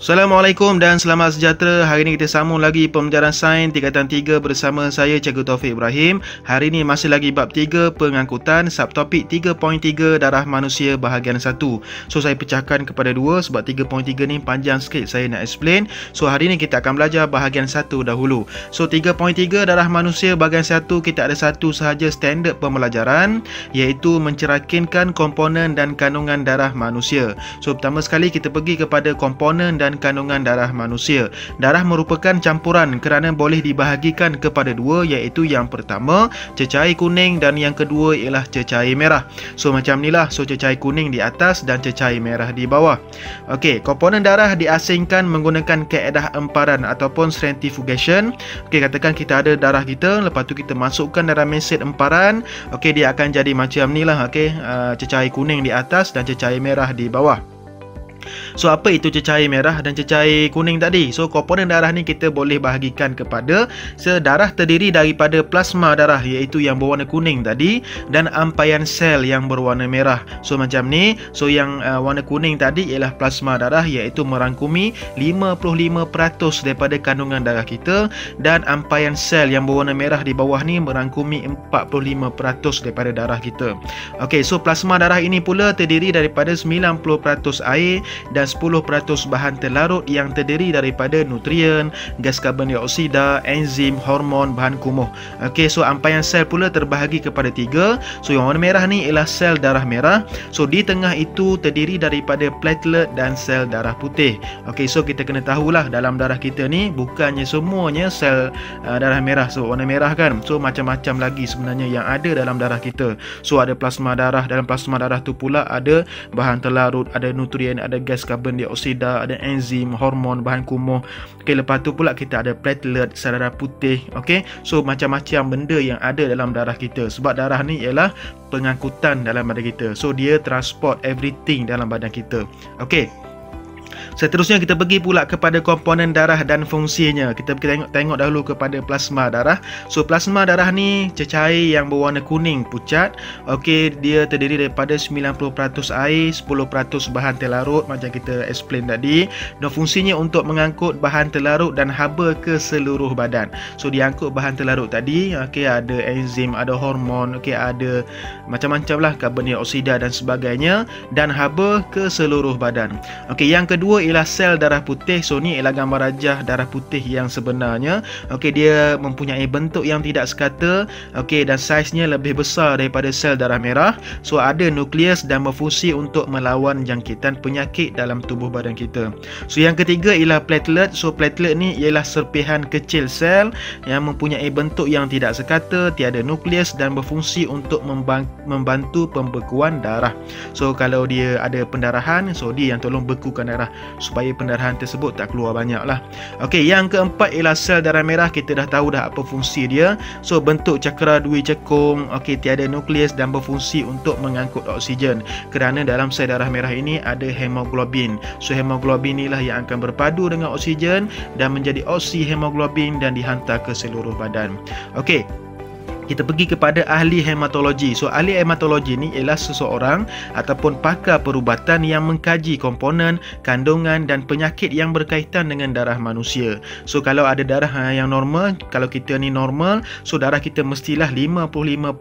Assalamualaikum dan selamat sejahtera. Hari ini kita sambung lagi pembelajaran sains tingkatan 3 bersama saya Cikgu Taufik Ibrahim. Hari ini masih lagi bab 3 pengangkutan, subtopik 3.3 darah manusia bahagian 1. So saya pecahkan kepada 2 sebab 3.3 ni panjang sikit saya nak explain. So hari ini kita akan belajar bahagian 1 dahulu. So 3.3 darah manusia bahagian 1, kita ada satu sahaja standard pembelajaran, iaitu menceraikan komponen dan kandungan darah manusia. So pertama sekali kita pergi kepada komponen dan kandungan darah manusia. Darah merupakan campuran kerana boleh dibahagikan kepada dua, iaitu yang pertama cecair kuning dan yang kedua ialah cecair merah. So macam inilah, so cecair kuning di atas dan cecair merah di bawah. Okey, komponen darah diasingkan menggunakan kaedah emparan ataupun centrifugation. Okey, katakan kita ada darah kita, lepas tu kita masukkan dalam mesin emparan. Okey, dia akan jadi macam inilah. Okey, cecair kuning di atas dan cecair merah di bawah. So apa itu cecair merah dan cecair kuning tadi? So komponen darah ni kita boleh bahagikan kepada darah terdiri daripada plasma darah, iaitu yang berwarna kuning tadi, dan ampaian sel yang berwarna merah. So macam ni. So yang warna kuning tadi ialah plasma darah, iaitu merangkumi 55% daripada kandungan darah kita, dan ampaian sel yang berwarna merah di bawah ni merangkumi 45% daripada darah kita. Okey, so plasma darah ini pula terdiri daripada 90% air dan 10% bahan terlarut yang terdiri daripada nutrien, gas karbon dioksida, enzim, hormon, bahan kumuh. Okey, so ampaian sel pula terbahagi kepada 3. So yang warna merah ni ialah sel darah merah. So di tengah itu terdiri daripada platelet dan sel darah putih. Okey, so kita kena tahulah dalam darah kita ni bukannya semuanya sel darah merah. So warna merah kan. So macam-macam lagi sebenarnya yang ada dalam darah kita. So ada plasma darah, dalam plasma darah tu pula ada bahan terlarut, ada nutrien, ada gas karbon dioksida, ada enzim, hormon, bahan kumuh. Okey, lepas tu pula kita ada platelet, sel darah putih. Okey, so macam-macam benda yang ada dalam darah kita, sebab darah ni ialah pengangkutan dalam badan kita. So dia transport everything dalam badan kita. Okey, seterusnya kita pergi pula kepada komponen darah dan fungsinya. Kita tengok dahulu kepada plasma darah. So plasma darah ni cecair yang berwarna kuning pucat. Okey, dia terdiri daripada 90% air, 10% bahan terlarut macam kita explain tadi. Dan fungsinya untuk mengangkut bahan terlarut dan haba ke seluruh badan. So diangkut bahan terlarut tadi, okey, ada enzim, ada hormon, okey, ada macam-macam lah, karbon dioksida dan sebagainya, dan haba ke seluruh badan. Okey, yang kedua ialah sel darah putih. So ni ialah gambar rajah darah putih yang sebenarnya. Okey, dia mempunyai bentuk yang tidak sekata, okey, dan saiznya lebih besar daripada sel darah merah. So ada nukleus dan berfungsi untuk melawan jangkitan penyakit dalam tubuh badan kita. So yang ketiga ialah platelet. So platelet ni ialah serpihan kecil sel yang mempunyai bentuk yang tidak sekata, tiada nukleus dan berfungsi untuk membantu pembekuan darah. So kalau dia ada pendarahan, so dia yang tolong bekukan darah supaya pendarahan tersebut tak keluar banyak lah. Okey, yang keempat ialah sel darah merah. Kita dah tahu dah apa fungsi dia. So bentuk cakra dui cekung, okey, tiada nukleus dan berfungsi untuk mengangkut oksigen, kerana dalam sel darah merah ini ada hemoglobin. So hemoglobin inilah yang akan berpadu dengan oksigen dan menjadi oksihemoglobin dan dihantar ke seluruh badan. Okey, kita pergi kepada ahli hematologi. So ahli hematologi ni ialah seseorang ataupun pakar perubatan yang mengkaji komponen, kandungan dan penyakit yang berkaitan dengan darah manusia. So kalau ada darah yang normal, kalau kita ni normal, so darah kita mestilah 55%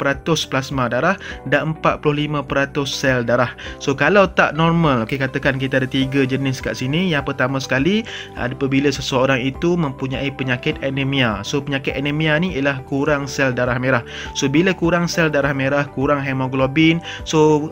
plasma darah dan 45% sel darah. So kalau tak normal, okay, katakan kita ada 3 jenis kat sini. Yang pertama sekali, apabila seseorang itu mempunyai penyakit anemia. So penyakit anemia ni ialah kurang sel darah merah. So bila kurang sel darah merah, kurang hemoglobin, so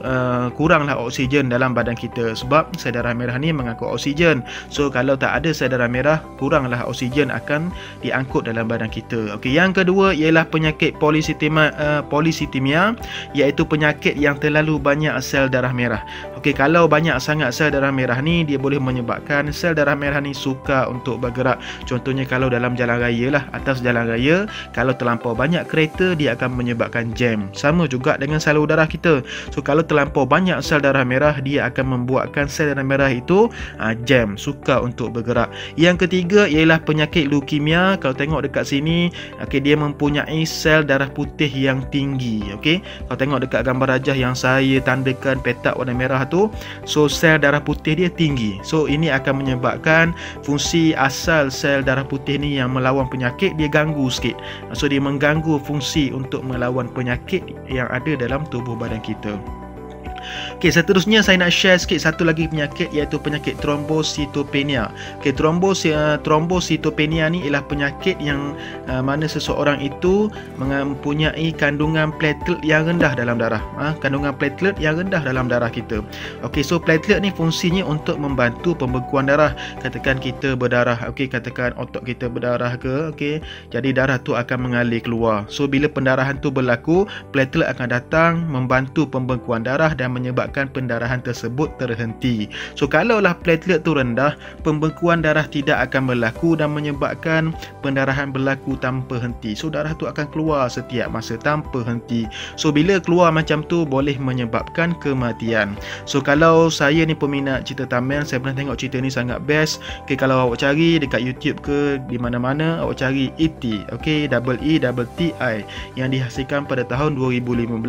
kuranglah oksigen dalam badan kita, sebab sel darah merah ni mengangkut oksigen. So kalau tak ada sel darah merah, kuranglah oksigen akan diangkut dalam badan kita. Okey, yang kedua ialah penyakit polisitemia, iaitu penyakit yang terlalu banyak sel darah merah. Okey, kalau banyak sangat sel darah merah ni, dia boleh menyebabkan sel darah merah ni sukar untuk bergerak. Contohnya kalau dalam jalan raya lah, atas jalan raya, kalau terlampau banyak kereta, dia akan menyebabkan jam. Sama juga dengan salur darah kita. So kalau terlampau banyak sel darah merah, dia akan membuatkan sel darah merah itu jam, sukar untuk bergerak. Yang ketiga ialah penyakit leukemia. Kalau tengok dekat sini, okey, dia mempunyai sel darah putih yang tinggi. Okey, kalau tengok dekat gambar rajah yang saya tandakan petak warna merah tu, so sel darah putih dia tinggi. So ini akan menyebabkan fungsi asal sel darah putih ni yang melawan penyakit dia ganggu sikit. So dia mengganggu fungsi untuk melawan penyakit yang ada dalam tubuh badan kita. Okey, seterusnya saya nak share sikit satu lagi penyakit, iaitu penyakit trombositopenia. Okey, trombositopenia ni ialah penyakit yang mana seseorang itu mempunyai kandungan platelet yang rendah dalam darah. Kandungan platelet yang rendah dalam darah kita. Okey, so platelet ni fungsinya untuk membantu pembekuan darah. Katakan kita berdarah, okey, katakan otot kita berdarah ke, okey, jadi darah tu akan mengalir keluar. So bila pendarahan tu berlaku, platelet akan datang membantu pembekuan darah dan menyebabkan pendarahan tersebut terhenti. So kalaulah platelet tu rendah, pembekuan darah tidak akan berlaku dan menyebabkan pendarahan berlaku tanpa henti. So darah tu akan keluar setiap masa tanpa henti. So bila keluar macam tu boleh menyebabkan kematian. So kalau saya ni peminat cerita Tamil, saya pernah tengok cerita ni sangat best. Okay, kalau awak cari dekat YouTube ke di mana-mana, awak cari E.T. Okay, E-E-T-T-I yang dihasilkan pada tahun 2015.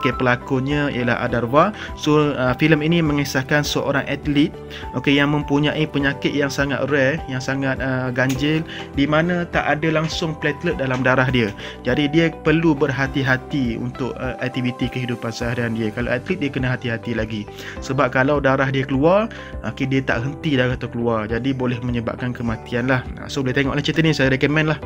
Okay, pelakonnya ialah Adarva. So filem ini mengisahkan seorang atlet, okay, yang mempunyai penyakit yang sangat rare, yang sangat ganjil, di mana tak ada langsung platelet dalam darah dia. Jadi dia perlu berhati-hati untuk aktiviti kehidupan seharian dia. Kalau atlet dia kena hati-hati lagi, sebab kalau darah dia keluar, okay, dia tak henti darah tu keluar, jadi boleh menyebabkan kematian lah. So boleh tengoklah cerita ni, saya recommend lah.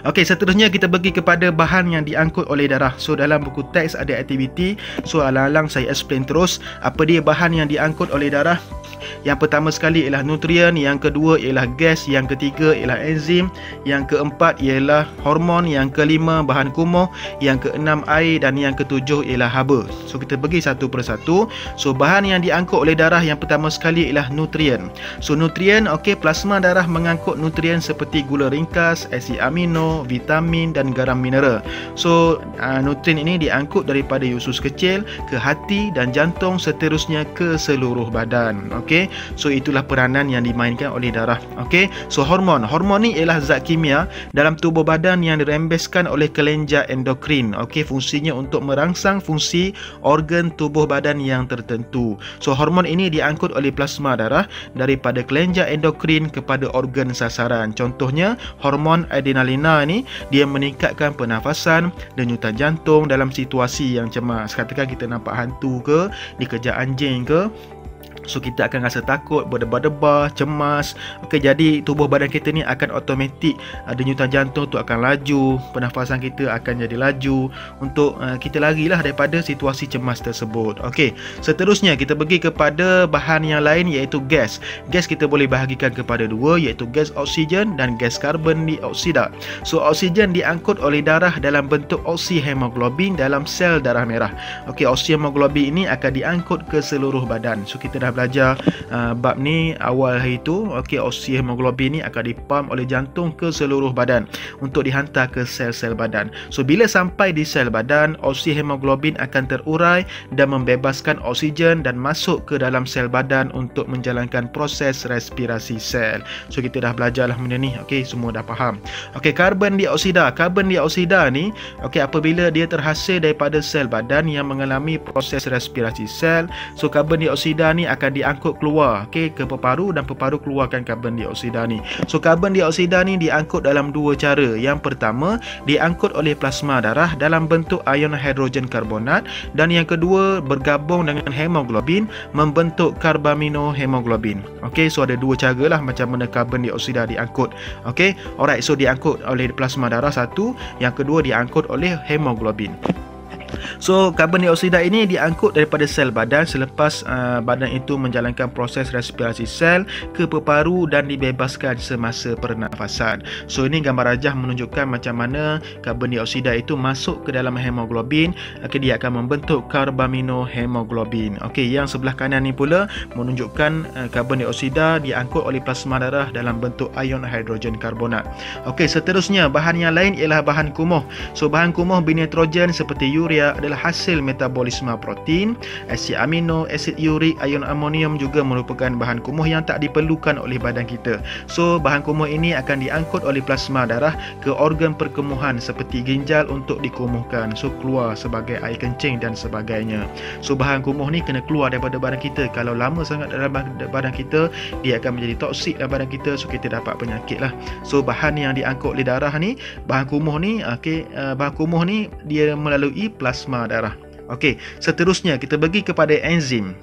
Okey, seterusnya kita pergi kepada bahan yang diangkut oleh darah. So dalam buku teks ada aktiviti. So alang-alang saya explain terus apa dia bahan yang diangkut oleh darah. Yang pertama sekali ialah nutrien, yang kedua ialah gas, yang ketiga ialah enzim, yang keempat ialah hormon, yang kelima bahan kumuh, yang keenam air dan yang ketujuh ialah haba. So kita pergi satu persatu. So bahan yang diangkut oleh darah yang pertama sekali ialah nutrien. So nutrien, okey, plasma darah mengangkut nutrien seperti gula ringkas, asid amino, vitamin dan garam mineral. So nutrien ini diangkut daripada usus kecil ke hati dan jantung, seterusnya ke seluruh badan. Okey, so itulah peranan yang dimainkan oleh darah. Okey, so hormon ni ialah zat kimia dalam tubuh badan yang dirembeskan oleh kelenjar endokrin. Okey, fungsinya untuk merangsang fungsi organ tubuh badan yang tertentu. So hormon ini diangkut oleh plasma darah daripada kelenjar endokrin kepada organ sasaran. Contohnya hormon adrenalina ni dia meningkatkan pernafasan, denyutan jantung dalam situasi yang cemas. Katakan kita nampak hantu ke, dikejar anjing ke, so kita akan rasa takut, berdebar-debar, cemas. Okey, jadi tubuh badan kita ni akan automatik, denyutan jantung tu akan laju, pernafasan kita akan jadi laju untuk kita larilah daripada situasi cemas tersebut. Okey, seterusnya kita pergi kepada bahan yang lain, iaitu gas. Gas kita boleh bahagikan kepada dua, iaitu gas oksigen dan gas karbon dioksida. So oksigen diangkut oleh darah dalam bentuk oksihemoglobin dalam sel darah merah. Okey, oksihemoglobin ini akan diangkut ke seluruh badan. So kita dah belajar bab ni awal hari tu. Okey, oksihemoglobin ni akan dipam oleh jantung ke seluruh badan untuk dihantar ke sel-sel badan. So bila sampai di sel badan, oksihemoglobin akan terurai dan membebaskan oksigen dan masuk ke dalam sel badan untuk menjalankan proses respirasi sel. So kita dah belajar lah benda ni. Okey, semua dah faham. Okey, karbon dioksida. Karbon dioksida ni, okey, apabila dia terhasil daripada sel badan yang mengalami proses respirasi sel, so karbon dioksida ni akan diangkut keluar, okey, ke peparu dan peparu keluarkan karbon dioksida ni. So karbon dioksida ni diangkut dalam dua cara. Yang pertama, diangkut oleh plasma darah dalam bentuk ion hidrogen karbonat, dan yang kedua bergabung dengan hemoglobin membentuk karbaminohemoglobin. Okey, so ada dua cara lah macam mana karbon dioksida diangkut. Okey, alright, so diangkut oleh plasma darah satu, yang kedua diangkut oleh hemoglobin. So karbon dioksida ini diangkut daripada sel badan selepas badan itu menjalankan proses respirasi sel ke peparu dan dibebaskan semasa pernafasan. So ini gambar rajah menunjukkan macam mana karbon dioksida itu masuk ke dalam hemoglobin. Okay, dia akan membentuk karbaminohemoglobin. Okey, yang sebelah kanan ni pula menunjukkan karbon dioksida diangkut oleh plasma darah dalam bentuk ion hidrogen karbonat. Okey, seterusnya bahan yang lain ialah bahan kumuh. So bahan kumuh binitrogen seperti urea adalah adalah hasil metabolisme protein, asid amino, asid urik, ion amonium juga merupakan bahan kumuh yang tak diperlukan oleh badan kita. So bahan kumuh ini akan diangkut oleh plasma darah ke organ perkumuhan seperti ginjal untuk dikumuhkan. So keluar sebagai air kencing dan sebagainya. So bahan kumuh ni kena keluar daripada badan kita. Kalau lama sangat dalam badan kita, dia akan menjadi toksik dalam badan kita, so kita dapat penyakit lah. So bahan yang diangkut oleh darah ni, bahan kumuh ni, bahan kumuh ni dia melalui plasma darah. Okey, seterusnya kita pergi kepada enzim.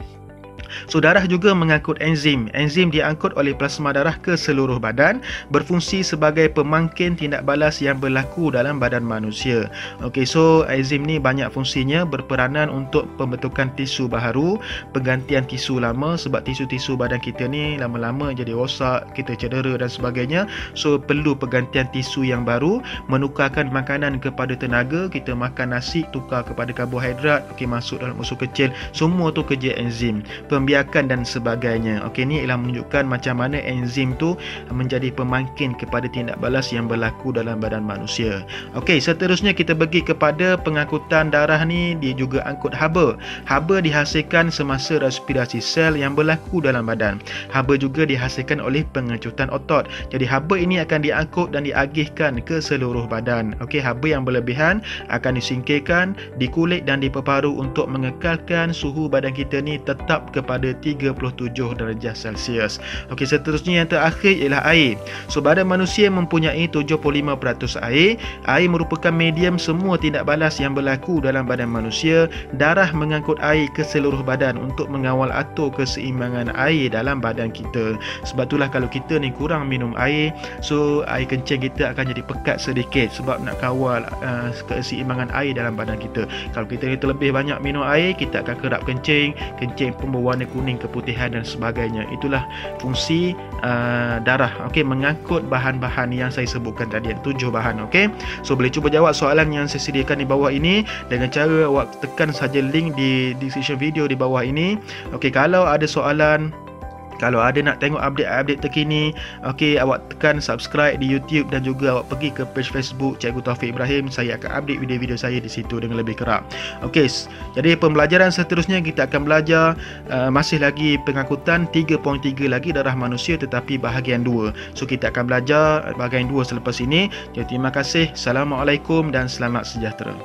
So darah juga mengangkut enzim. Enzim diangkut oleh plasma darah ke seluruh badan, berfungsi sebagai pemangkin tindak balas yang berlaku dalam badan manusia. Okey, so enzim ni banyak fungsinya, berperanan untuk pembentukan tisu baharu, penggantian tisu lama, sebab tisu-tisu badan kita ni lama-lama jadi rosak, kita cedera dan sebagainya. So perlu pergantian tisu yang baru, menukarkan makanan kepada tenaga, kita makan nasi tukar kepada karbohidrat, okey, masuk dalam usus kecil. Semua tu kerja enzim, pembiakan dan sebagainya. Okey, ni ialah menunjukkan macam mana enzim tu menjadi pemangkin kepada tindak balas yang berlaku dalam badan manusia. Okey, seterusnya kita pergi kepada pengangkutan darah ni, dia juga angkut haba. Haba dihasilkan semasa respirasi sel yang berlaku dalam badan. Haba juga dihasilkan oleh pengecutan otot. Jadi haba ini akan diangkut dan diagihkan ke seluruh badan. Okey, haba yang berlebihan akan disingkirkan, dikulit dan diperparu untuk mengekalkan suhu badan kita ni tetap kepada 37 darjah Celsius. Okey, seterusnya yang terakhir ialah air. So badan manusia mempunyai 75% air. Air merupakan medium semua tindak balas yang berlaku dalam badan manusia. Darah mengangkut air ke seluruh badan untuk mengawal atur keseimbangan air dalam badan kita. Sebab itulah kalau kita ni kurang minum air, so air kencing kita akan jadi pekat sedikit sebab nak kawal keseimbangan air dalam badan kita. Kalau kita ni terlebih banyak minum air, kita akan kerap kencing pun berwarna kuning, keputihan dan sebagainya. Itulah fungsi darah. Okey, mengangkut bahan-bahan yang saya sebutkan tadi, 7 bahan. Okey, so boleh cuba jawab soalan yang saya sediakan di bawah ini dengan cara awak tekan saja link di description video di bawah ini. Okey, kalau ada soalan, kalau ada nak tengok update-update terkini, okey, awak tekan subscribe di YouTube dan juga awak pergi ke page Facebook Cikgu Taufik Ibrahim. Saya akan update video-video saya di situ dengan lebih kerap. Okey, jadi pembelajaran seterusnya kita akan belajar masih lagi pengangkutan 3.3 lagi darah manusia tetapi bahagian 2. So kita akan belajar bahagian 2 selepas ini. Jadi terima kasih. Assalamualaikum dan selamat sejahtera.